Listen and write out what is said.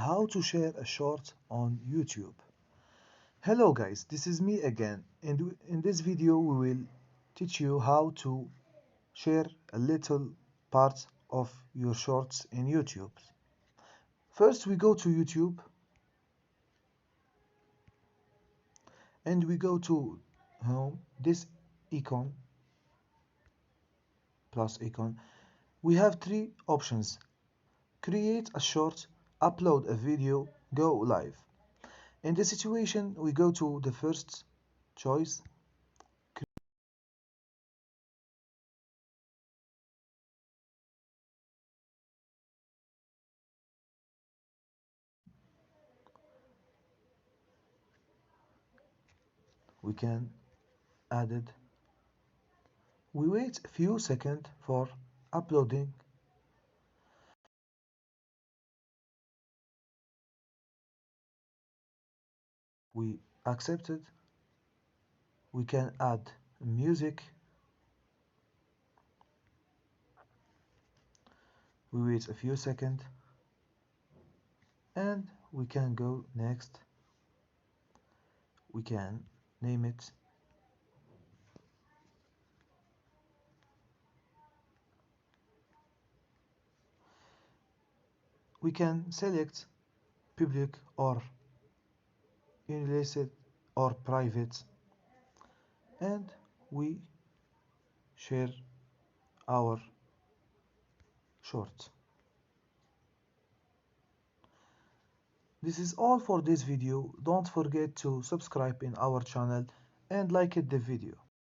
how to share a short on YouTube. Hello guys, this is me again, and in this video we will teach you how to share a little part of your shorts in YouTube. First we go to YouTube and we go to home, this icon, plus icon. We have three options: create a short, upload a video, go live. In this situation, we go to the first choice. We can add it. We wait a few seconds for uploading. We accept it. We can add music. We wait a few seconds and we can go next. We can name it. We can select public or illicit or private, and we share our short. This is all for this video. Don't forget to subscribe in our channel and like the video.